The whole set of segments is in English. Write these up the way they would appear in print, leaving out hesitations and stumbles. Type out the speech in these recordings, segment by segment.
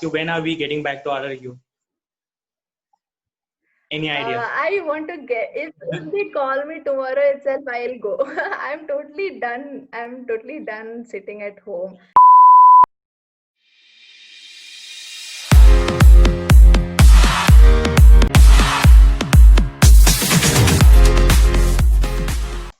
ask you, when are we getting back to RRU? Any idea? I want to get, if they call me tomorrow itself, I'll go. I'm totally done sitting at home.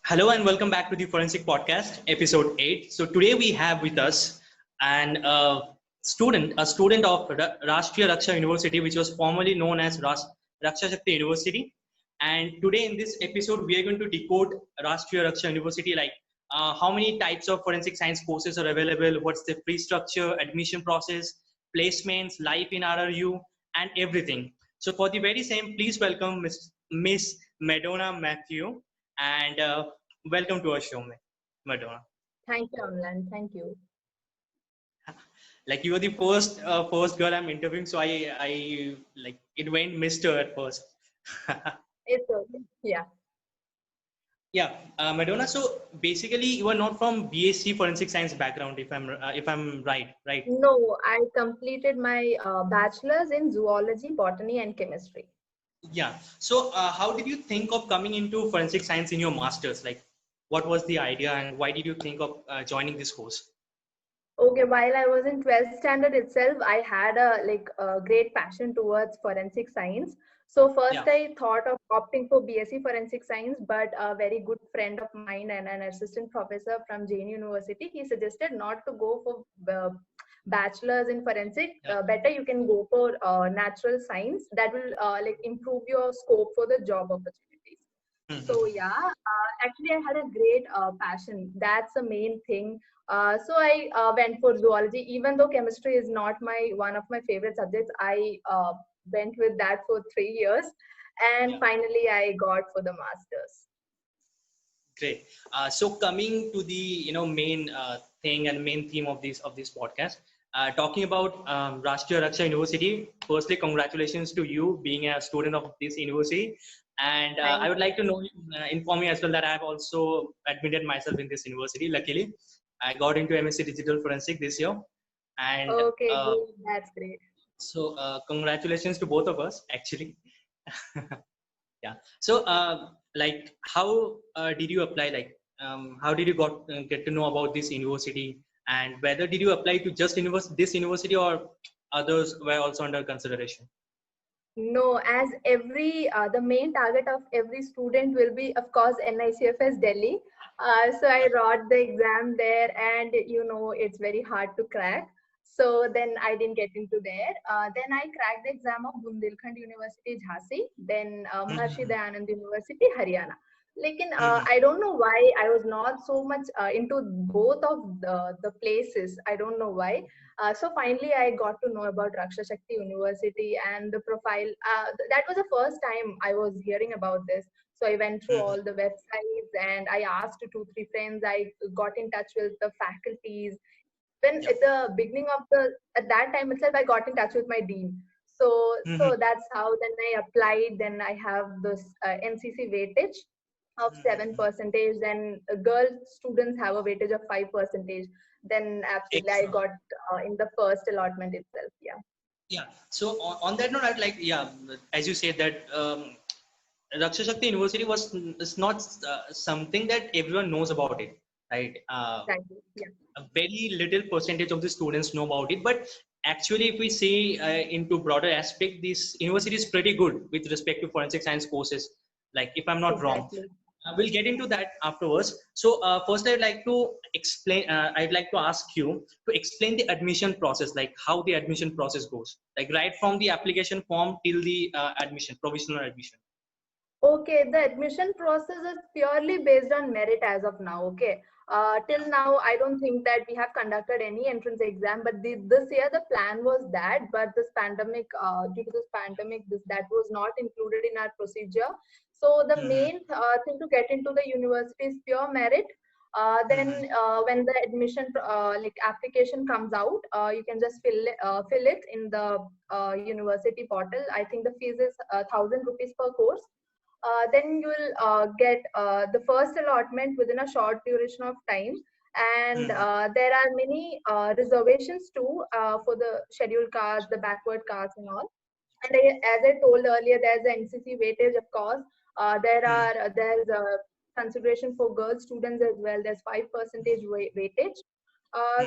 Hello and welcome back to the Forensic Podcast, episode 8. So today we have with us a student of Rashtriya Raksha University, which was formerly known as Raksha Shakti University. And today in this episode, we are going to decode Rashtriya Raksha University, like how many types of forensic science courses are available, what's the free structure, admission process, placements, life in RRU, and everything. So for the very same, please welcome Miss Madona Mathew. And welcome to our show, Madonna. Thank you, Amlan. Thank you. Like, you were the first girl I'm interviewing, so I like it went Mr. at first. It's okay. Yeah. Yeah, Madonna. So basically, you are not from BSc Forensic Science background, if I'm right? No, I completed my bachelor's in zoology, botany, and chemistry. Yeah. So how did you think of coming into forensic science in your master's? Like, what was the idea, and why did you think of joining this course? Okay, while I was in 12th standard itself, I had a great passion towards forensic science. So first I thought of opting for BSc Forensic Science, but a very good friend of mine and an assistant professor from Jain University, he suggested not to go for bachelor's in forensic. Better you can go for natural science. That will improve your scope for the job opportunities. So yeah, actually I had a great passion. That's the main thing. So I went for zoology, even though chemistry is not one of my favorite subjects. I went with that for 3 years, and finally I got for the masters. Great. So coming to the main thing and main theme of this podcast, talking about Rashtriya Raksha University. Firstly, congratulations to you being a student of this university. And I would like to inform you as well that I have also admitted myself in this university. Luckily, I got into MSc Digital Forensic this year. And okay, that's great. So congratulations to both of us, actually. Yeah. So like, how did you apply? Like, how did you get to know about this university, and whether did you apply to just this university, or others were also under consideration? No, as the main target of every student will be, of course, NICFS Delhi. So I wrote the exam there, and it's very hard to crack. So then I didn't get into there. Then I cracked the exam of Bundelkhand University, Jhansi, then Maharshi Dayanand University, Haryana. I don't know why I was not so much into both of the places. I don't know why. So finally, I got to know about Raksha Shakti University and the profile. That was the first time I was hearing about this. So I went through all the websites and I asked 2-3 friends. I got in touch with the faculties. When at the beginning of at that time itself, I got in touch with my dean. So that's how then I applied. Then I have this NCC weightage of 7%. Then girl students have a weightage of 5%. Then absolutely I got in the first allotment itself. Yeah. So on that note, I'd like, as you said that Raksha Shakti University is not something that everyone knows about it, right? Exactly. Yeah. A very little percentage of the students know about it, but actually, if we say into broader aspect, this university is pretty good with respect to forensic science courses. Like, if I'm not wrong. We'll get into that afterwards. So first, I'd like to explain. I'd like to ask you to explain the admission process, like how the admission process goes, like right from the application form till the provisional admission. Okay, the admission process is purely based on merit as of now. Okay, till now I don't think that we have conducted any entrance exam, but this year the plan was that, but this pandemic, due to this pandemic, that was not included in our procedure. So the main thing to get into the university is pure merit. Then when the admission application comes out, you can just fill it in the university portal. I think the fees is 1,000 rupees per course. Then you will get the first allotment within a short duration of time. And there are many reservations too for the scheduled castes, the backward castes and all. And as I told earlier, there's the NCC weightage, of course. There's a consideration for girl students as well. There's 5% weightage.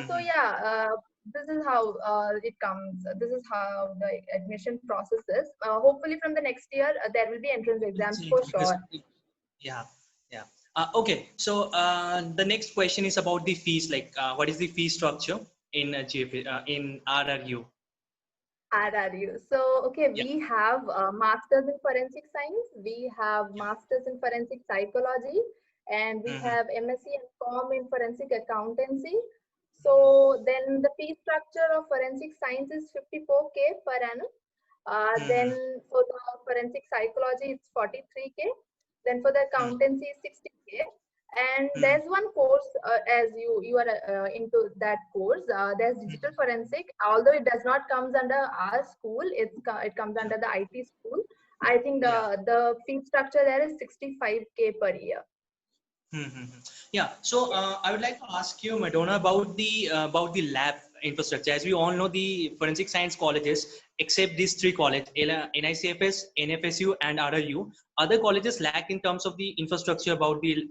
So yeah, this is how it comes. This is how the admission process is. Hopefully, from the next year, there will be entrance exams for sure. Yeah, yeah. Okay, so the next question is about the fees. Like, what is the fee structure in in RRU? RRU. So, okay, Yeah. we have masters in forensic science, we have Yeah. masters in forensic psychology, and we have MSc and Com in forensic accountancy. So then the fee structure of forensic science is 54K per annum. Then for the forensic psychology, it's 43K. Then for the accountancy, 60K. And there's one course, as you are into that course, there's digital forensic. Although it does not comes under our school, it comes under the IT school. I think Yeah. the fee structure there is 65K per year. Yeah. So Yes. I would like to ask you, Madonna, about the lab infrastructure. As we all know, the forensic science colleges, except these three colleges, NICFS, NFSU, and RRU, other colleges lack in terms of the infrastructure about the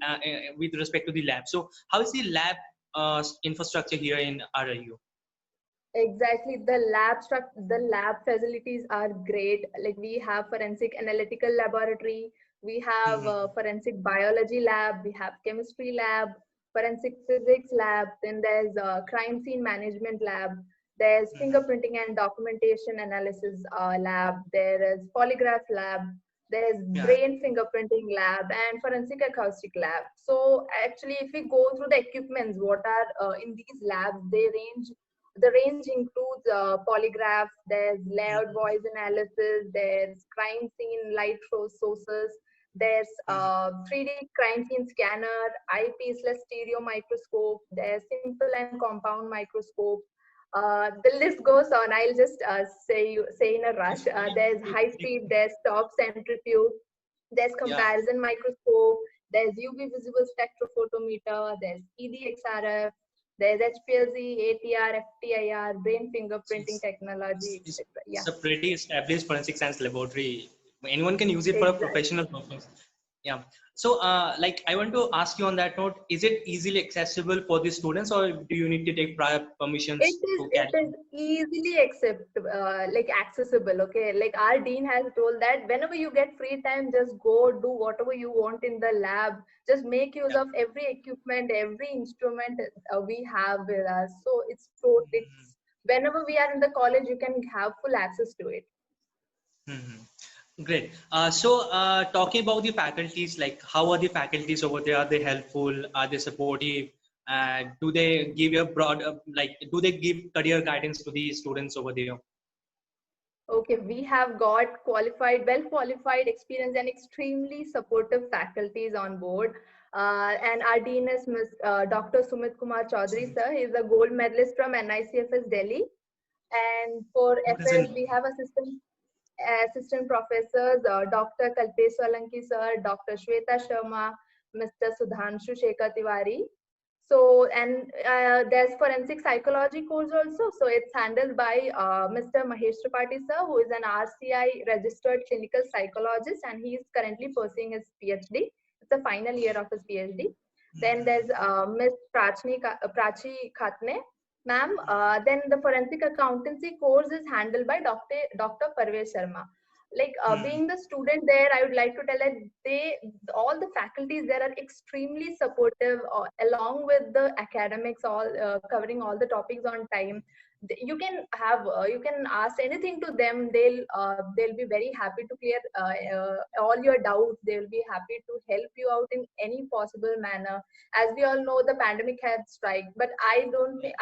with respect to the lab. So how is the lab infrastructure here in RRU? Exactly. The lab facilities are great. Like we have forensic analytical laboratory, we have forensic biology lab, we have chemistry lab, forensic physics lab, then there's a crime scene management lab, there's fingerprinting and documentation analysis lab, there is polygraph lab, there's Yeah. brain fingerprinting lab and forensic acoustic lab. So actually, if we go through the equipments, what are in these labs, the range includes polygraph, there's layered voice analysis, there's crime scene light sources, there's 3D crime scene scanner, eyepiece-less stereo microscope, there's simple and compound microscope. The list goes on. I'll just say in a rush. There's high-speed desktop centrifuge, there's Yeah. comparison microscope, there's UV visible spectrophotometer, there's EDXRF, there's HPLC, ATR, FTIR, brain fingerprinting technology, etc. Yeah, It's a pretty established forensic science laboratory. Anyone can use it for a exactly. professional purpose. Yeah. So, like, I want to ask you on that note: is it easily accessible for the students, or do you need to take prior permissions to It carry? is easily like accessible. Okay, like our dean has told that whenever you get free time, just go do whatever you want in the lab. Just make use Yeah. of every equipment, every instrument we have with us. So it's whenever we are in the college, you can have full access to it. Great. So, talking about the faculties, like, how are the faculties over there? Are they helpful? Are they supportive? Do they give you a broad, like, do they give career guidance to the students over there? Okay, we have got well qualified, experienced, and extremely supportive faculties on board. And our dean is Dr. Sumit Kumar Chaudhary, sir. He is a gold medalist from NICFS Delhi. And for What is FS, it? we have assistant professors, Dr. Kalpesh Solanki, sir, Dr. Shweta Sharma, Mr. Sudhanshu Shekhar Tiwari. So, and there's forensic psychology course also. So it's handled by Mr. Mahesh Tripathi sir, who is an RCI registered clinical psychologist, and he is currently pursuing his PhD. It's the final year of his PhD. Then there's Ms. Prachi Khatne, ma'am. Then the forensic accountancy course is handled by Dr. Parvesh Sharma. Like being the student there, I would like to tell that all the faculties there are extremely supportive, along with the academics, all covering all the topics on time. You can ask anything to them. They'll be very happy to clear all your doubts. They'll be happy to help you out in any possible manner. As we all know, the pandemic had struck, but I don't think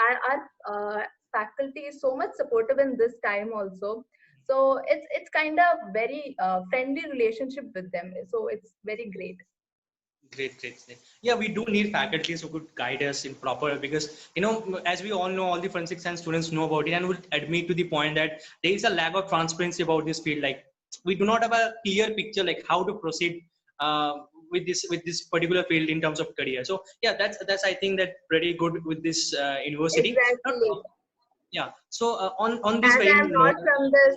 our faculty is so much supportive in this time also. So it's kind of very friendly relationship with them. So it's very great. Great, great, great. Yeah, we do need faculties who could guide us in proper, because, you know, as we all know, all the forensic science students know about it and would admit to the point that there is a lack of transparency about this field. Like, we do not have a clear picture, like how to proceed. with this particular field in terms of career. So yeah, that's I think that pretty good with this university. Exactly. Yeah. So on this As very I'm not note. from this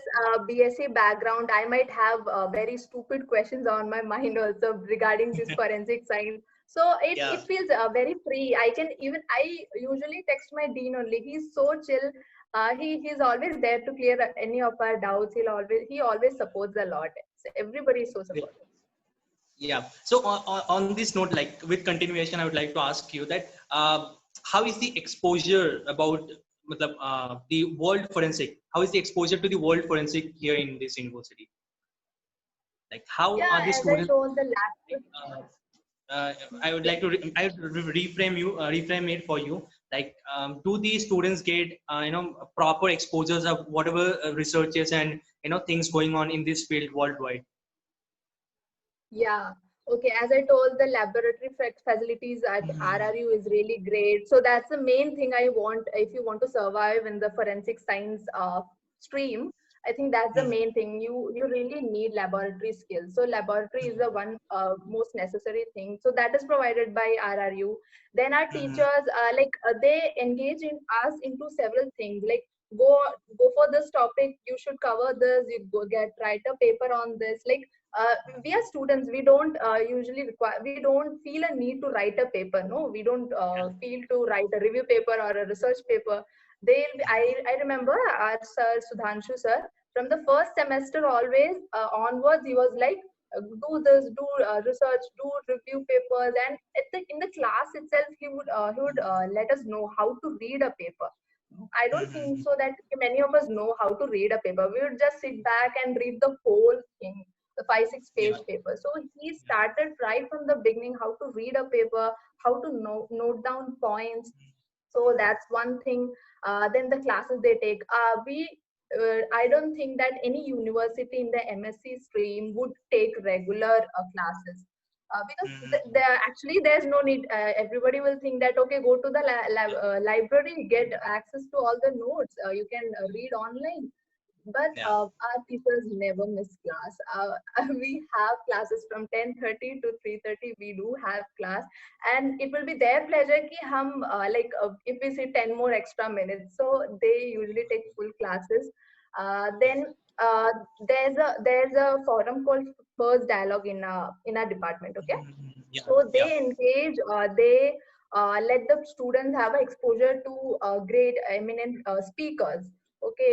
BSc background, I might have very stupid questions on my mind also regarding this forensic science. So Yeah. it feels very free. I usually text my dean only. He's so chill. He's always there to clear any of our doubts. He always supports a lot. So everybody is so supportive. Yeah. So on this note, like with continuation, I would like to ask you that how is the exposure about the world forensic? How is the exposure to the world forensic here in this university? Like how are Yeah, the as I students? told the last. Uh, I would like to reframe it for you. Like, do these students get proper exposures of whatever researches and things going on in this field worldwide? Yeah. Okay. As I told, the laboratory facilities at RRU is really great. So that's the main thing I want. If you want to survive in the forensic science stream, I think that's the main thing. You really need laboratory skills. So laboratory is the one most necessary thing. So that is provided by RRU. Then our teachers, they engage in us into several things. Like go go for this topic. You should cover this. You go write a paper on this. Like we are students, we don't usually require, we don't feel a need to write a paper. No, we don't feel to write a review paper or a research paper. I remember our sir Sudhanshu sir, from the first semester always onwards, he was like, do this, do research, do review papers. And in the class itself, he would let us know how to read a paper. I don't think so that many of us know how to read a paper. We would just sit back and read the whole thing, the 5-6 page Yeah. paper. So he started right from the beginning how to read a paper, how to note down points. So that's one thing. Then the classes they take. I don't think that any university in the MSc stream would take regular classes. Because actually there's no need. Everybody will think that okay, go to the library, get access to all the notes. You can read online, but Yeah. our teachers never miss class. We have classes from 10:30 to 3:30. We do have class, and it will be their pleasure ki if we see 10 more extra minutes. So they usually take full classes. Then uh, there's a forum called First Dialogue in our department. Okay, Yeah. so Yeah. they engage, they let the students have a exposure to great eminent speakers. Okay,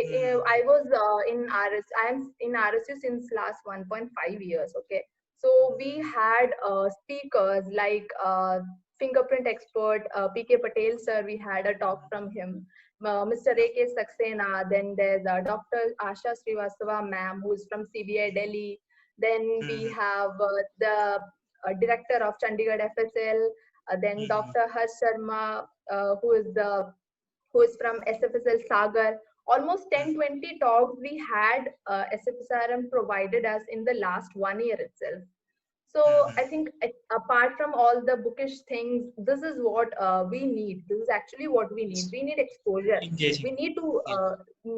I was in RS. I am in RSU since last 1.5 years. Okay, so we had speakers like fingerprint expert PK Patel sir. We had a talk from him. Mr. A.K. Saxena. Then there's Dr. Asha Srivastava ma'am, who is from CBI Delhi. Then we have the director of Chandigarh FSL, then Dr. Harsh Sharma, who is from SFSL Sagar. Almost 10-20 talks we had SFSRM provided us in the last 1 year itself. So I think apart from all the bookish things, this is what we need. This is actually what we need. We need exposure. We Engaging. need to Yeah.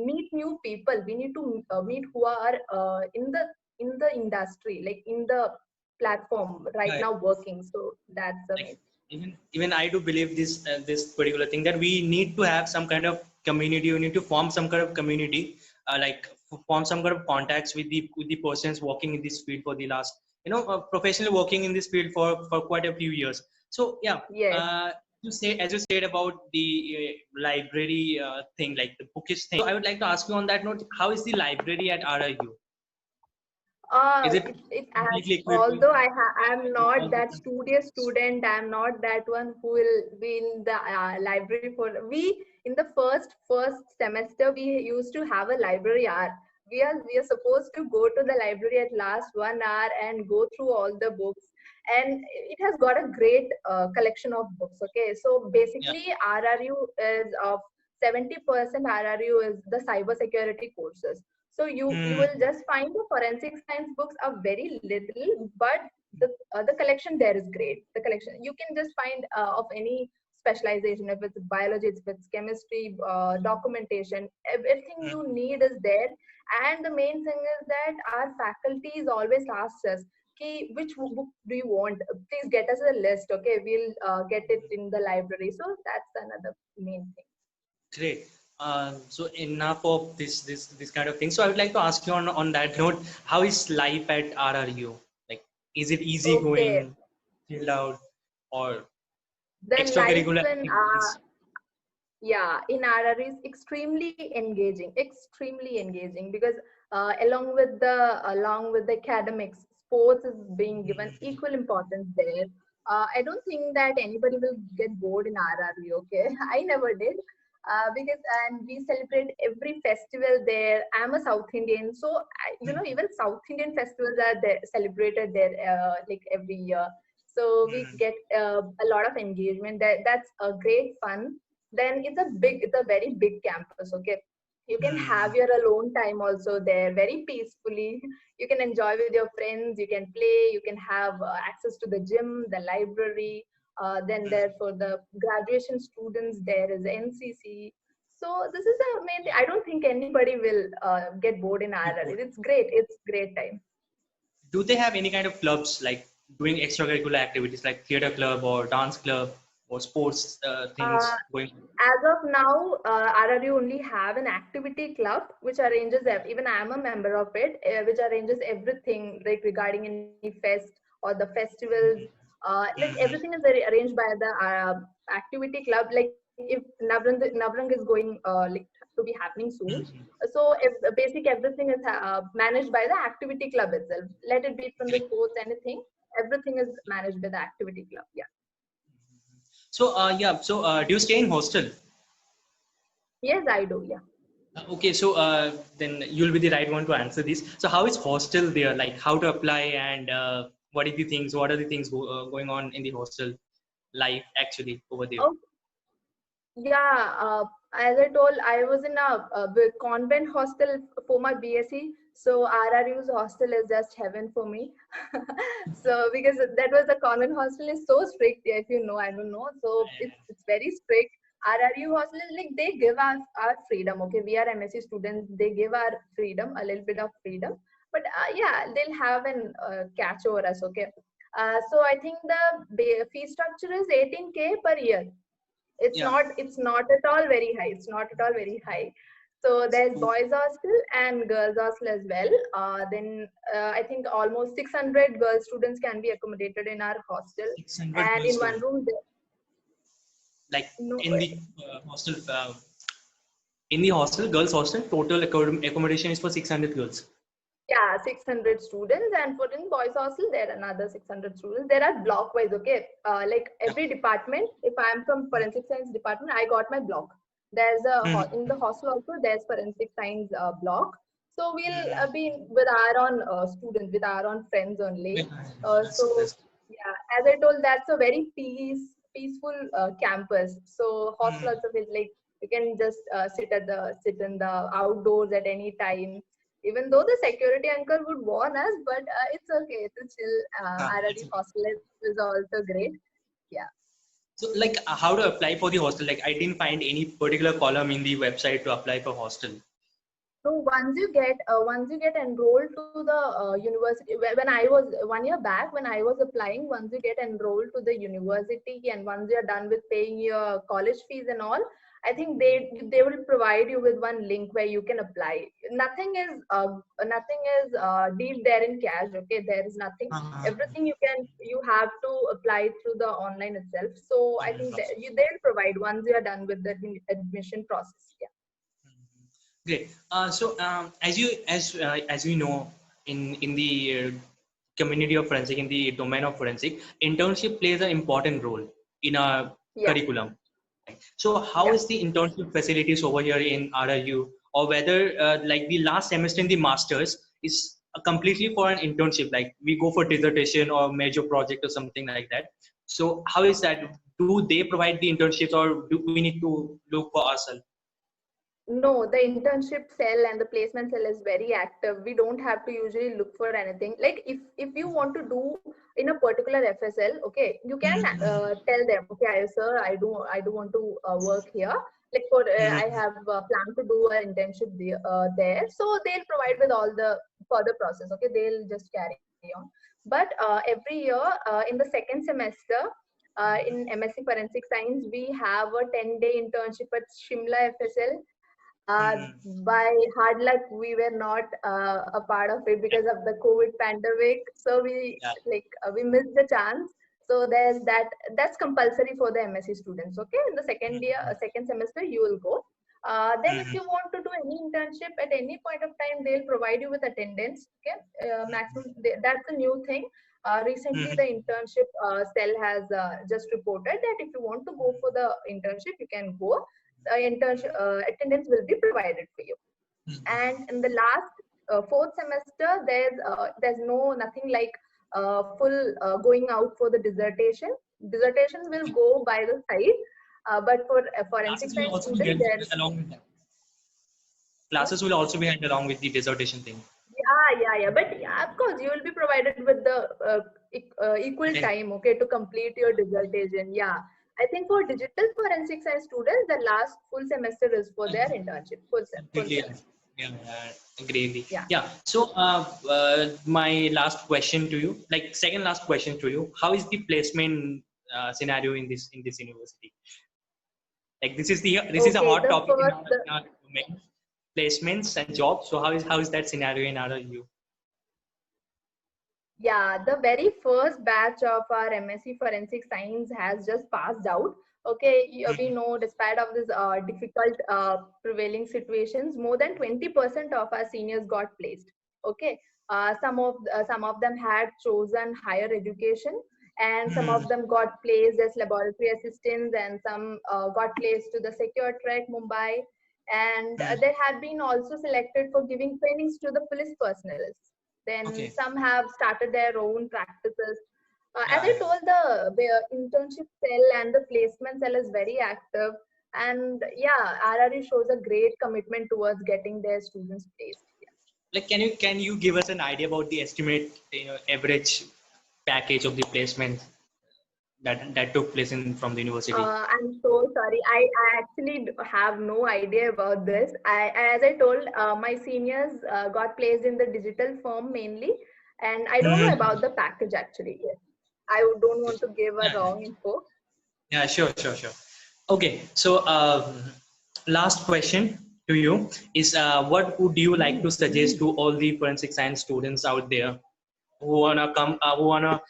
meet new people. We need to meet who are in the industry, like in the platform right Right. now working. So that's the Like main. even I do believe this particular thing, that we need to have some kind of community. We need to form some kind of community, form some kind of contacts with the persons working in this field for the last professionally working in this field for quite a few years. So yeah, Yes. you say, as you said about the library thing, like the bookish thing. So I would like to ask you on that note, how is the library at RRU? Is it It as completely equipped with although I'm not all the that studious student, I'm not that one who will be in the library for we in the first semester we used to have a library hour. We are supposed to go to the library at last 1 hour and go through all the books, and it has got a great collection of books. Okay, so yeah. basically RRU is of 70% RRU is the cyber security courses. So you will Hmm. just find the forensic science books are very little, but the collection there is great. The collection you can just find of any specialization, if it's biology, if it's chemistry, documentation, everything you need is there. And the main thing is that our faculties always ask us, okay, which book do you want? Please get us a list. Okay, we'll get it in the library. So that's another main thing. Great. So enough of this kind of thing. So I would like to ask you on that note, how is life at RRU? Like, is it easy Okay, going, chilled out, or the life extracurricular in activities? yeah, in RR is extremely engaging because along with the academics, sports is being given equal importance there. I don't think that anybody will get bored in RRU. Okay, I never did. Because and we celebrate every festival there. I'm a South Indian, so even South Indian festivals are there, celebrated there like every year. So we get a lot of engagement. That's a great fun. Then it's a very big campus. Okay, you can have your alone time also there very peacefully. You can enjoy with your friends, you can play, you can have access to the gym, the library. Then there for the graduation students there is NCC. So this is the main thing. I don't think anybody will get bored in RR. It's great time. Do they have any kind of clubs like doing extracurricular activities like theater club or dance club or sports Uh, things going? as of now, RRU only have an activity club which arranges, even I am a member of it, which arranges everything like regarding any fest or the festivals. Like everything is arranged by the activity club. Like if Navrang is going like to be happening soon, so basic everything is managed by the activity club itself. Let it be from the Great. sports, anything, everything is managed by the activity club. Yeah. So yeah, so do you stay in hostel? Yes, I do. Yeah. Okay, so then you'll be the right one to answer this. So how is hostel there? Like how to apply and what are the things? What are the things going on in the hostel life actually over there? Yeah, as I told, I was in a convent hostel for my BSc. So RRU's hostel is just heaven for me. So because that was the convent hostel is so strict, if you know, I don't know. So it's very strict. RRU hostel is like they give us our freedom. Okay, we are MSc students. They give our freedom, a little bit of freedom. But yeah, they'll have an catch over us. Okay. So I think the fee structure is 18K per year. Yeah. It's not at all very high. It's not at all very high. So there's So boys hostel and girls hostel as well. Then I think almost 600 girl students can be accommodated in our hostel, 600 and girls in one students. room Like no, in the hostel, girls hostel, total accommodation is for 600 girls. yeah, 600 students, and for in boys hostel there are another 600 students. There are block wise. Okay, like Yeah. every department, if I am from forensic science department, I got my block. There's in the hostel also there's forensic science block. So we'll be with our own students, with our own friends only. So That's yeah, as I told, that's a very peaceful campus. So hostel also is like you can just sit in the outdoors at any time. Even though the security uncle would warn us, but it's okay. It's a chill. it's RRE okay. hostel is also great. Yeah. So like how to apply for the hostel? Like I didn't find any particular column in the website to apply for hostel. So once you get enrolled to the university, when I was 1 year back when I was applying, once you get enrolled to the university and once you're done with paying your college fees and all, I think they will provide you with one link where you can apply. Nothing is deal there in cash. Okay, there is nothing. Everything you have to apply through the online itself. So I Online think process. they'll provide once you are done with the admission process. Yeah. Great. So as we know, in the community of forensic, in the domain of forensic, internship plays an important role in our Yeah. curriculum. So how Yeah. is the internship facilities over here in RRU, or whether like the last semester in the masters is completely for an internship, like we go for dissertation or major project or something like that. So how is that? Do they provide the internships, or do we need to look for ourselves? No, the internship cell and the placement cell is very active. We don't have to usually look for anything. Like if you want to do in a particular FSL, okay, you can tell them, okay, sir, I do want to work here. Like for I have planned to do an internship there. So they'll provide with all the further process. Okay, they'll just carry on. But every year in the second semester in MSc Forensic Science, we have a 10-day internship at Shimla FSL. Uh, Mm-hmm. by hard luck, we were not a part of it because of the COVID pandemic. So Yeah. we missed the chance. So there's that. That's compulsory for the MSc students. Okay, in the second year, second semester, you will go. Then, if Mm-hmm. you want to do any internship at any point of time, they'll provide you with attendance. Okay, maximum. That's a new thing. Recently, Mm-hmm. the internship cell has just reported that if you want to go for the internship, you can go. Internship attendance will be provided for you. And in the last fourth semester, there's nothing like full going out for the dissertation. Dissertation will go by the side, but for forensic Classes will science also be student, held there's along with that. what? Classes will also be held along with the dissertation thing. Yeah. But yeah, of course, you will be provided with the equal Okay. time, okay, to complete your dissertation. Yeah, I think for digital forensic science students, the last full semester is for their internship, full Completely. semester. Agree. Yeah. Yeah. So, my last question to you, like second last question to you, how is the placement scenario in this university? Like this is a Okay, hot the topic first, in our domain, placements and jobs. So how is that scenario in RRU? yeah, the very first batch of our MSc Forensic Science has just passed out. Okay, we Mhm. know despite of this difficult prevailing situations, more than 20% of our seniors got placed. Okay, some of them had chosen higher education, and some Mhm. of them got placed as laboratory assistants, and some got placed to the Secure Track Mumbai, and Mhm. they had been also selected for giving trainings to the police personnel. Then Okay. some have started their own practices. As Yeah. I Yeah. told, the internship cell and the placement cell is very active. And yeah, RRU shows a great commitment towards getting their students placed. Like, can you give us an idea about the estimate, average package of the placement that took place in from the university? I'm so sorry. I actually have no idea about this. As I told, my seniors got placed in the digital firm mainly, and I don't know Mhm. about the package actually. Yes. I don't want to give a Yeah. wrong info. Yeah. Sure. Okay. So, last question to you is, what would you like to suggest to all the forensic science students out there who wanna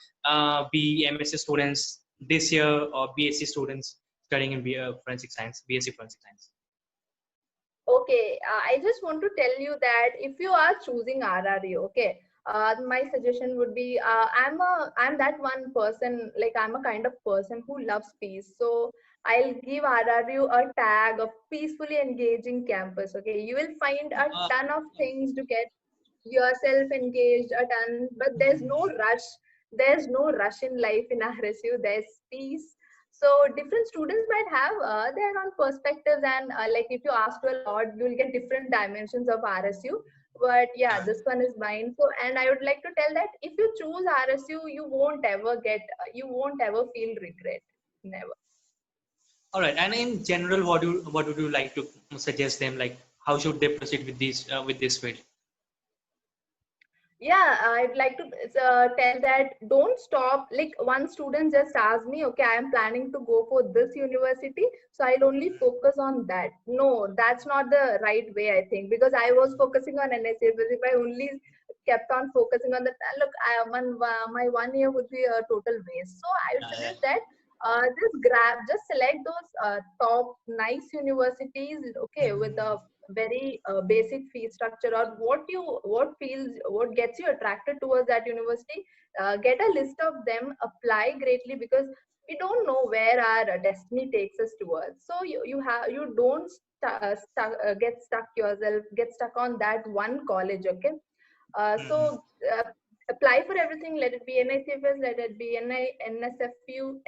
be MSc students this year, or BSc students studying in forensic science, BSc forensic science? Okay, I just want to tell you that if you are choosing RRU, okay, my suggestion would be I'm that one person, like I'm a kind of person who loves peace. So I'll give RRU a tag of peacefully engaging campus. Okay, you will find a ton of things to get yourself engaged a ton, but there's no rush. There's no rush in life in RSU. There's peace. So different students might have their own perspectives, and like if you ask to a lot, you'll get different dimensions of RSU. But yeah, this one is mine. So, and I would like to tell that if you choose RSU, you won't ever feel regret. Never. All right. And in general, what would you like to suggest them? Like, how should they proceed with this field? Yeah, I'd like to tell that don't stop. Like one student just asked me, okay, I am planning to go for this university, so I'll only focus on that. No, that's not the right way, I think, because I was focusing on NSA. But if I only kept on focusing on that, look, my 1 year would be a total waste. So I would Yeah. suggest that just select those top nice universities, okay, with a very basic fee structure, or what gets you attracted towards that university. Get a list of them, apply greatly, because we don't know where our destiny takes us towards. So you don't get stuck on that one college. Okay, Mhm. so apply for everything. Let it be NICFS, let it be NSSU,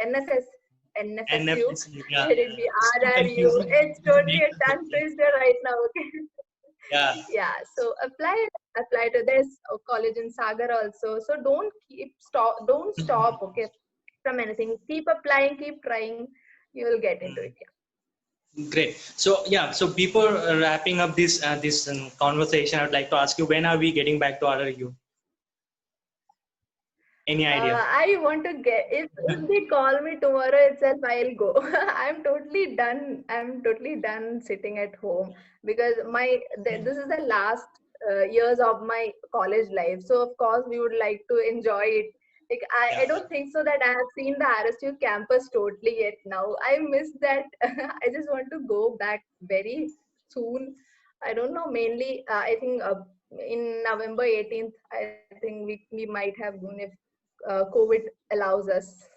Yeah. let it be It's too RRU. confusing. It's Doesn't totally make a sense for tongue me. twister right now. Okay. Yeah. Yeah. So apply to this college in Sagar also. So don't stop. Okay, from anything. Keep applying. Keep trying. You will get into it. Yeah. Great. So yeah. So before wrapping up this conversation, I'd like to ask you, when are we getting back to RRU? Any idea? I want to get, if they call me tomorrow itself, I'll go. I'm totally done. I'm totally done sitting at home because this is the last years of my college life. So of course we would like to enjoy it. Like Yeah. I don't think so that I have seen the RSU campus totally yet now. I miss that. I just want to go back very soon. I don't know. Mainly, I think in November 18th, I think we might have gone if COVID allows us.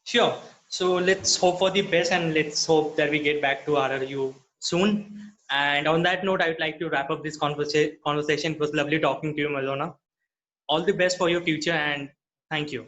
Sure. So let's hope for the best and let's hope that we get back to RRU soon. And on that note, I would like to wrap up this conversation. It was lovely talking to you, Madona. All the best for your future and thank you.